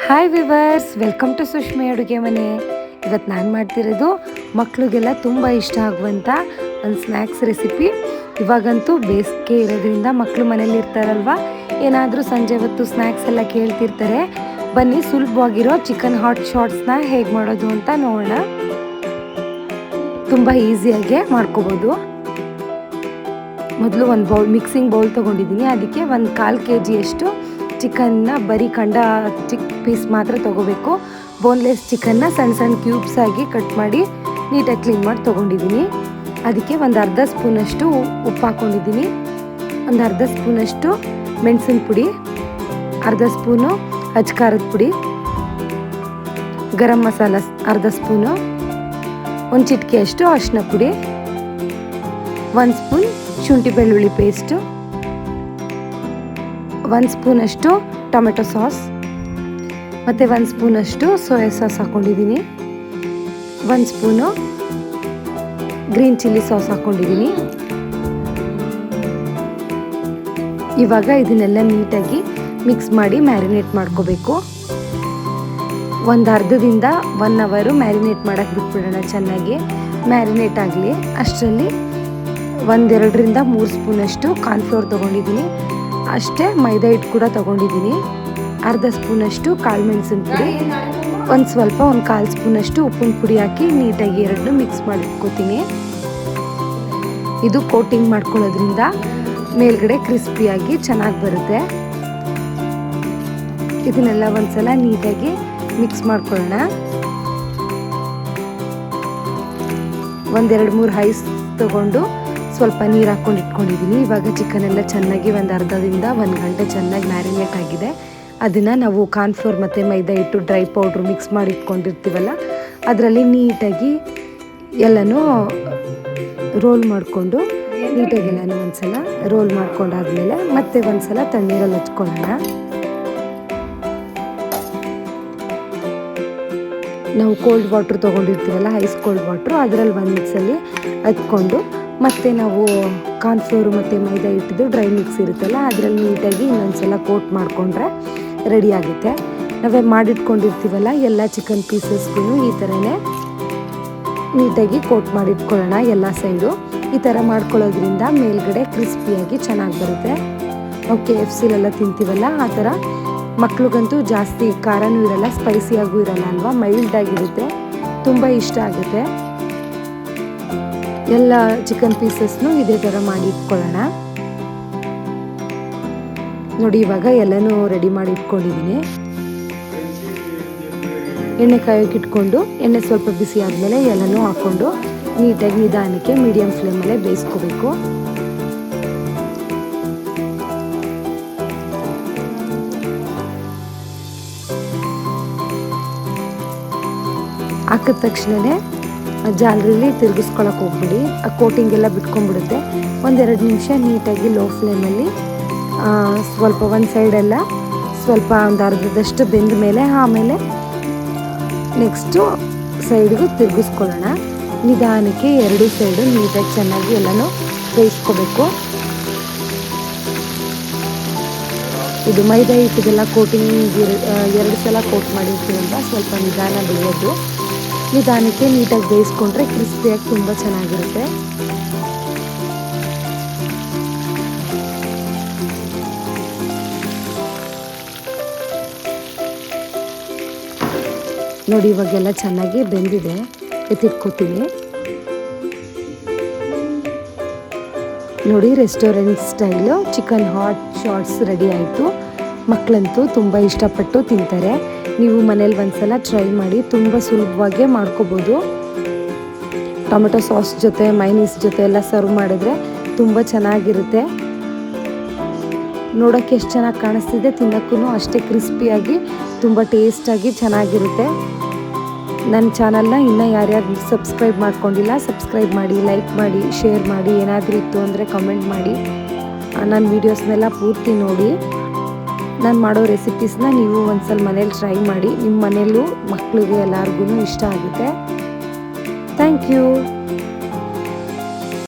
Hi viewers, welcome to ಸುಷ್ಮಿ ಅಡುಗೆ ಮನೆ. ಇವತ್ತು ನಾನು ಮಾಡ್ತಿರೋದು ಮಕ್ಕಳಿಗೆಲ್ಲ ತುಂಬ ಇಷ್ಟ ಆಗುವಂಥ ಒಂದು ಸ್ನ್ಯಾಕ್ಸ್ ರೆಸಿಪಿ. ಇವಾಗಂತೂ ಬೇಸಿಗೆ ಇರೋದ್ರಿಂದ ಮಕ್ಕಳು ಮನೇಲಿ ಇರ್ತಾರಲ್ವ, ಏನಾದರೂ ಸಂಜೆ ಹೊತ್ತು ಸ್ನ್ಯಾಕ್ಸ್ ಎಲ್ಲ ಕೇಳ್ತಿರ್ತಾರೆ. ಬನ್ನಿ ಸುಲಭವಾಗಿರೋ ಚಿಕನ್ ಹಾಟ್ ಶಾಟ್ಸ್ನ ಹೇಗೆ ಮಾಡೋದು ಅಂತ ನೋಡೋಣ. ತುಂಬ ಈಸಿಯಾಗೆ ಮಾಡ್ಕೋಬೋದು. ಮೊದಲು ಒಂದು ಮಿಕ್ಸಿಂಗ್ ಬೌಲ್ ತೊಗೊಂಡಿದ್ದೀನಿ. ಅದಕ್ಕೆ ಒಂದು 1/4 kg ಚಿಕನ್ನ ಬರೀ ಖಂಡ ಚಿಕ್ಕ ಪೀಸ್ ಮಾತ್ರ ತೊಗೋಬೇಕು. ಬೋನ್ಲೆಸ್ ಚಿಕನ್ನ ಸಣ್ಣ ಸಣ್ಣ ಕ್ಯೂಬ್ಸ್ ಆಗಿ ಕಟ್ ಮಾಡಿ ನೀಟಾಗಿ ಕ್ಲೀನ್ ಮಾಡಿ ತೊಗೊಂಡಿದ್ದೀನಿ. ಅದಕ್ಕೆ ಒಂದು ಅರ್ಧ ಸ್ಪೂನಷ್ಟು ಉಪ್ಪು ಹಾಕ್ಕೊಂಡಿದ್ದೀನಿ, ಒಂದು ಅರ್ಧ ಸ್ಪೂನಷ್ಟು ಮೆಣಸಿನ ಪುಡಿ, ಅರ್ಧ ಸ್ಪೂನು ಅಜ್ಕಾರದ ಪುಡಿ, ಗರಂ ಮಸಾಲ ಅರ್ಧ ಸ್ಪೂನು, ಒಂದು ಚಿಟಿಕೆಯಷ್ಟು ಅರಿಶಿನ ಪುಡಿ, 1 ಸ್ಪೂನ್ ಶುಂಠಿ ಬೆಳ್ಳುಳ್ಳಿ ಪೇಸ್ಟು, 1 ಸ್ಪೂನಷ್ಟು ಟೊಮೆಟೊ ಸಾಸ್ ಮತ್ತು 1 ಸ್ಪೂನಷ್ಟು ಸೋಯಾ ಸಾಸ್ ಹಾಕ್ಕೊಂಡಿದ್ದೀನಿ, 1 ಸ್ಪೂನು ಗ್ರೀನ್ ಚಿಲ್ಲಿ ಸಾಸ್ ಹಾಕ್ಕೊಂಡಿದ್ದೀನಿ. ಇವಾಗ ಇದನ್ನೆಲ್ಲ ನೀಟಾಗಿ ಮಿಕ್ಸ್ ಮಾಡಿ ಮ್ಯಾರಿನೇಟ್ ಮಾಡ್ಕೋಬೇಕು. ಒಂದು ಅರ್ಧದಿಂದ 1 ಅವರ್ ಮ್ಯಾರಿನೇಟ್ ಮಾಡೋಕ್ಕೆ ಬಿಟ್ಬಿಡೋಣ. ಚೆನ್ನಾಗಿ ಮ್ಯಾರಿನೇಟ್ ಆಗಲಿ. ಅಷ್ಟರಲ್ಲಿ 1-2ರಿಂದ 3 ಸ್ಪೂನಷ್ಟು ಕಾರ್ನ್ಫ್ಲೋರ್ ತೊಗೊಂಡಿದ್ದೀನಿ. ಅಷ್ಟೇ ಮೈದಾ ಹಿಟ್ಟು ಕೂಡ ತೊಗೊಂಡಿದ್ದೀನಿ. ಅರ್ಧ ಸ್ಪೂನಷ್ಟು ಕಾಳು ಮೆಣಸಿನ ಪುಡಿ, ಒಂದು 1/4 ಸ್ಪೂನಷ್ಟು ಉಪ್ಪಿನ ಪುಡಿ ಹಾಕಿ ನೀಟಾಗಿ ಎರಡನ್ನೂ ಮಿಕ್ಸ್ ಮಾಡಿಟ್ಕೋತೀನಿ. ಇದು ಕೋಟಿಂಗ್ ಮಾಡ್ಕೊಳ್ಳೋದ್ರಿಂದ ಮೇಲ್ಗಡೆ ಕ್ರಿಸ್ಪಿಯಾಗಿ ಚೆನ್ನಾಗಿ ಬರುತ್ತೆ. ಇದನ್ನೆಲ್ಲ ಒಂದ್ಸಲ ನೀಟಾಗಿ ಮಿಕ್ಸ್ ಮಾಡ್ಕೊಳ್ಳೋಣ. 1-2-3 ಐಸ್ ತೊಗೊಂಡು ಸ್ವಲ್ಪ ನೀರು ಹಾಕ್ಕೊಂಡು ಇಟ್ಕೊಂಡಿದ್ದೀನಿ. ಇವಾಗ ಚಿಕನ್ ಎಲ್ಲ ಚೆನ್ನಾಗಿ ಒಂದು ಅರ್ಧದಿಂದ 1 ಗಂಟೆ ಚೆನ್ನಾಗಿ ಮ್ಯಾರಿನೇಟ್ ಆಗಿದೆ. ಅದನ್ನು ನಾವು ಕಾರ್ನ್ಫ್ಲೋರ್ ಮತ್ತು ಮೈದಾ ಹಿಟ್ಟು ಡ್ರೈ ಪೌಡ್ರು ಮಿಕ್ಸ್ ಮಾಡಿ ಇಟ್ಕೊಂಡಿರ್ತೀವಲ್ಲ, ಅದರಲ್ಲಿ ನೀಟಾಗಿ ಎಲ್ಲನೂ ರೋಲ್ ಮಾಡಿಕೊಂಡು ನೀಟಾಗಿ ಎಲ್ಲನೂ ಒಂದ್ಸಲ ರೋಲ್ ಮಾಡ್ಕೊಂಡಾದ್ಮೇಲೆ ಮತ್ತೆ ಒಂದ್ಸಲ ತಣ್ಣೀರಲ್ಲಿ ಹಚ್ಕೊಳ್ಳೋಣ. ನಾವು ಕೋಲ್ಡ್ ವಾಟ್ರ್ ತೊಗೊಂಡಿರ್ತೀವಲ್ಲ, ಐಸ್ ಕೋಲ್ಡ್ ವಾಟ್ರು, ಅದರಲ್ಲಿ ಒಂದ್ಸಲಿ ಹಚ್ಕೊಂಡು ಮತ್ತು ನಾವು ಕಾರ್ನ್ಫ್ಲೋರು ಮತ್ತು ಮೈದಾ ಹಿಟ್ಟಿದ್ದು ಡ್ರೈ ಮಿಕ್ಸ್ ಇರುತ್ತಲ್ಲ, ಅದರಲ್ಲಿ ನೀಟಾಗಿ ಇನ್ನೊಂದ್ಸಲ ಕೋಟ್ ಮಾಡಿಕೊಂಡ್ರೆ ರೆಡಿ ಆಗುತ್ತೆ. ನಾವೇ ಮಾಡಿಟ್ಕೊಂಡಿರ್ತೀವಲ್ಲ ಎಲ್ಲ ಚಿಕನ್ ಪೀಸಸ್ಗೂ ಈ ಥರನೇ ನೀಟಾಗಿ ಕೋಟ್ ಮಾಡಿಟ್ಕೊಳ್ಳೋಣ ಎಲ್ಲ ಸೈಡು. ಈ ಥರ ಮಾಡ್ಕೊಳ್ಳೋದ್ರಿಂದ ಮೇಲ್ಗಡೆ ಕ್ರಿಸ್ಪಿಯಾಗಿ ಚೆನ್ನಾಗಿ ಬರುತ್ತೆ. ನಾವು KFCಲೆಲ್ಲ ತಿಂತೀವಲ್ಲ, ಆ ಥರ ಮಕ್ಳಿಗಂತೂ ಜಾಸ್ತಿ ಖಾರನೂ ಇರಲ್ಲ, ಸ್ಪೈಸಿಯಾಗೂ ಇರಲ್ಲ ಅಲ್ವಾ, ಮೈಲ್ಡಾಗಿರುತ್ತೆ, ತುಂಬ ಇಷ್ಟ ಆಗುತ್ತೆ. ಎಲ್ಲ ಚಿಕನ್ ಪೀಸಸ್ನು ಇದೇ ಥರ ಮಾಡಿ ಇಟ್ಕೊಳ್ಳೋಣ. ನೋಡಿ, ಇವಾಗ ಎಲ್ಲನೂ ರೆಡಿ ಮಾಡಿ ಇಟ್ಕೊಂಡಿದ್ದೀನಿ. ಎಣ್ಣೆ ಕಾಯೋಕೆ ಇಟ್ಕೊಂಡು ಎಣ್ಣೆ ಸ್ವಲ್ಪ ಬಿಸಿ ಆದಮೇಲೆ ಎಲ್ಲನೂ ಹಾಕ್ಕೊಂಡು ನೀಟಾಗಿ ನಿಧಾನಕ್ಕೆ ಮೀಡಿಯಮ್ ಫ್ಲೇಮಲ್ಲೇ ಬೇಯಿಸ್ಕೋಬೇಕು. ಹಾಕಿದ ತಕ್ಷಣವೇ ಜಾಲರಿಲಿ ತಿರುಗಿಸ್ಕೊಳಕ್ಕೆ ಹೋಗ್ಬಿಡಿ, ಆ ಕೋಟಿಂಗ್ ಎಲ್ಲ ಬಿಟ್ಕೊಂಡ್ಬಿಡುತ್ತೆ. 1-2 ನಿಮಿಷ ನೀಟಾಗಿ ಲೋ ಫ್ಲೇಮಲ್ಲಿ ಸ್ವಲ್ಪ ಒಂದು ಸೈಡೆಲ್ಲ ಸ್ವಲ್ಪ ಒಂದು ಅರ್ಧದಷ್ಟು ಬೆಂದ ಮೇಲೆ ಆಮೇಲೆ ನೆಕ್ಸ್ಟು ಸೈಡ್ಗೂ ತಿರುಗಿಸ್ಕೊಳ್ಳೋಣ. ನಿಧಾನಕ್ಕೆ 2 ಸೈಡು ನೀಟಾಗಿ ಚೆನ್ನಾಗಿ ಎಲ್ಲನೂ ಬೇಯಿಸ್ಕೋಬೇಕು. ಇದು ಮೈದಾ ಹಿಟ್ಟಿಗೆಲ್ಲ ಕೋಟಿಂಗ್ 2 ಸಲ ಕೋಟ್ ಮಾಡಿರ್ತೀವಲ್ವ, ಸ್ವಲ್ಪ ನಿಧಾನ ಬೇಯೋದು. ನಿಧಾನಕ್ಕೆ ನೀಟಾಗಿ ಬೇಯಿಸ್ಕೊಂಡ್ರೆ ಕ್ರಿಸ್ಪಿಯಾಗಿ ತುಂಬ ಚೆನ್ನಾಗಿರುತ್ತೆ. ನೋಡಿ, ಇವಾಗೆಲ್ಲ ಚೆನ್ನಾಗಿ ಬೆಂದಿದೆ. ಎತ್ತಿಟ್ಕೋತೀನಿ. ನೋಡಿ, restaurant style chicken hot shots ready ಆಯಿತು. ಮಕ್ಕಳಂತೂ ತುಂಬ ಇಷ್ಟಪಟ್ಟು ತಿಂತಾರೆ. ನೀವು ಮನೇಲಿ ಒಂದ್ಸಲ ಟ್ರೈ ಮಾಡಿ, ತುಂಬ ಸುಲಭವಾಗಿ ಮಾಡ್ಕೋಬೋದು. ಟೊಮೆಟೊ ಸಾಸ್ ಜೊತೆ ಮೈನೀಸ್ ಜೊತೆ ಎಲ್ಲ ಸರ್ವ್ ಮಾಡಿದ್ರೆ ತುಂಬ ಚೆನ್ನಾಗಿರುತ್ತೆ. ನೋಡೋಕ್ಕೆ ಎಷ್ಟು ಚೆನ್ನಾಗಿ ಕಾಣಿಸ್ತಿದೆ, ತಿನ್ನೋಕ್ಕೂ ಅಷ್ಟೇ ಕ್ರಿಸ್ಪಿಯಾಗಿ ತುಂಬ ಟೇಸ್ಟಾಗಿ ಚೆನ್ನಾಗಿರುತ್ತೆ. ನನ್ನ ಚಾನಲ್ನ ಇನ್ನೂ ಯಾರ್ಯಾರು ಸಬ್ಸ್ಕ್ರೈಬ್ ಮಾಡ್ಕೊಂಡಿಲ್ಲ, ಸಬ್ಸ್ಕ್ರೈಬ್ ಮಾಡಿ, ಲೈಕ್ ಮಾಡಿ, ಶೇರ್ ಮಾಡಿ. ಏನಾದರೂ ಇತ್ತು ಅಂದರೆ ಕಮೆಂಟ್ ಮಾಡಿ. ನನ್ನ ವೀಡಿಯೋಸ್ನೆಲ್ಲ ಪೂರ್ತಿ ನೋಡಿ. ನಾನು ಮಾಡೋ ರೆಸಿಪೀಸ್ನ ನೀವು ಒಂದ್ಸಲ ಮನೇಲಿ ಟ್ರೈ ಮಾಡಿ. ನಿಮ್ಮ ಮನೆಯಲ್ಲೂ ಮಕ್ಕಳಿಗೆ ಎಲ್ಲರಿಗೂ ಇಷ್ಟ ಆಗುತ್ತೆ. Thank you.